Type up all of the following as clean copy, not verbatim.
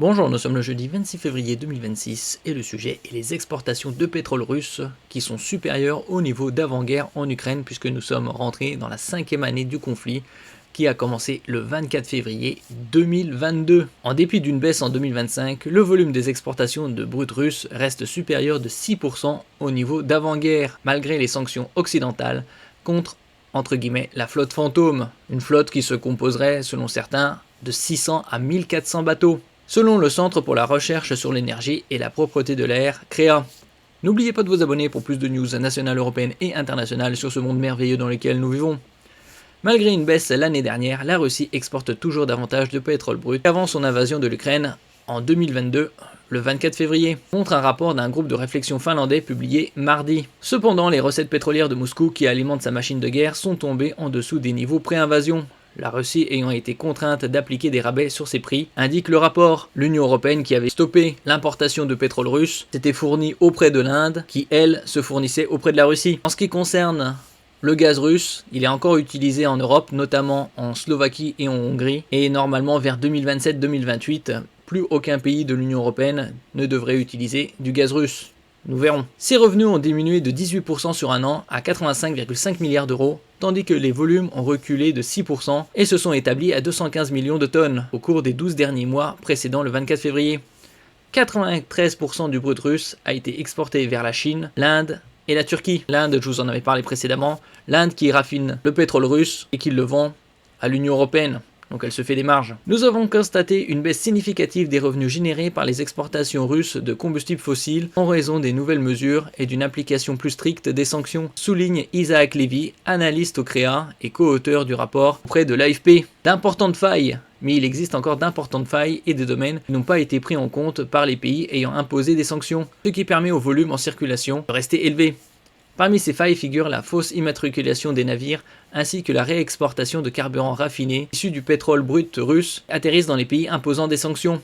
Bonjour, nous sommes le jeudi 26 février 2026 et le sujet est les exportations de pétrole russe qui sont supérieures au niveau d'avant-guerre en Ukraine puisque nous sommes rentrés dans la 5e année du conflit qui a commencé le 24 février 2022. En dépit d'une baisse en 2025, le volume des exportations de brut russe reste supérieur de 6% au niveau d'avant-guerre malgré les sanctions occidentales contre entre guillemets la flotte fantôme, une flotte qui se composerait selon certains de 600 à 1400 bateaux. Selon le Centre pour la recherche sur l'énergie et la propreté de l'air, CREA. N'oubliez pas de vous abonner pour plus de news nationales, européennes et internationales sur ce monde merveilleux dans lequel nous vivons. Malgré une baisse l'année dernière, la Russie exporte toujours davantage de pétrole brut qu'avant son invasion de l'Ukraine en 2022, le 24 février, montre un rapport d'un groupe de réflexion finlandais publié mardi. Cependant, les recettes pétrolières de Moscou qui alimentent sa machine de guerre sont tombées en dessous des niveaux pré-invasion. La Russie ayant été contrainte d'appliquer des rabais sur ses prix, indique le rapport. L'Union européenne qui avait stoppé l'importation de pétrole russe s'était fournie auprès de l'Inde, qui elle se fournissait auprès de la Russie. En ce qui concerne le gaz russe, il est encore utilisé en Europe, notamment en Slovaquie et en Hongrie, et normalement vers 2027-2028, plus aucun pays de l'Union européenne ne devrait utiliser du gaz russe. Nous verrons. Ses revenus ont diminué de 18% sur un an à 85,5 milliards d'euros, tandis que les volumes ont reculé de 6% et se sont établis à 215 millions de tonnes au cours des 12 derniers mois précédant le 24 février. 93% du brut russe a été exporté vers la Chine, l'Inde et la Turquie. L'Inde, je vous en avais parlé précédemment, l'Inde qui raffine le pétrole russe et qui le vend à l'Union européenne. Donc elle se fait des marges. Nous avons constaté une baisse significative des revenus générés par les exportations russes de combustibles fossiles en raison des nouvelles mesures et d'une application plus stricte des sanctions, souligne Isaac Levy, analyste au CREA et co-auteur du rapport auprès de l'AFP. D'importantes failles, mais il existe encore d'importantes failles et des domaines qui n'ont pas été pris en compte par les pays ayant imposé des sanctions, ce qui permet au volume en circulation de rester élevé. Parmi ces failles figure la fausse immatriculation des navires ainsi que la réexportation de carburant raffiné issu du pétrole brut russe atterrissent dans les pays imposant des sanctions.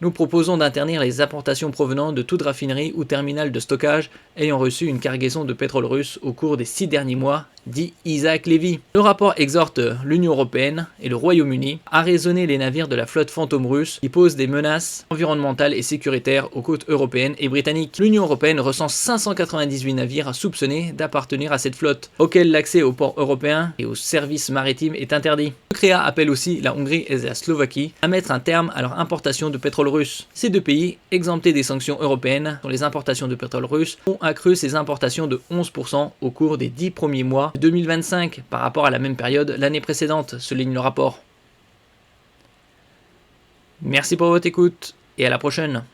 Nous proposons d'interdire les importations provenant de toute raffinerie ou terminal de stockage ayant reçu une cargaison de pétrole russe au cours des 6 derniers mois, dit Isaac Levy. Le rapport exhorte l'Union européenne et le Royaume-Uni à raisonner les navires de la flotte fantôme russe qui posent des menaces environnementales et sécuritaires aux côtes européennes et britanniques. L'Union européenne recense 598 navires soupçonnés d'appartenir à cette flotte, auxquels l'accès aux ports européens et aux services maritimes est interdit. Le CREA appelle aussi la Hongrie et la Slovaquie à mettre un terme à leur importation de pétrole russe. Ces deux pays, exemptés des sanctions européennes sur les importations de pétrole russe, ont accru ces importations de 11% au cours des 10 premiers mois 2025 par rapport à la même période l'année précédente, souligne le rapport. Merci pour votre écoute et à la prochaine.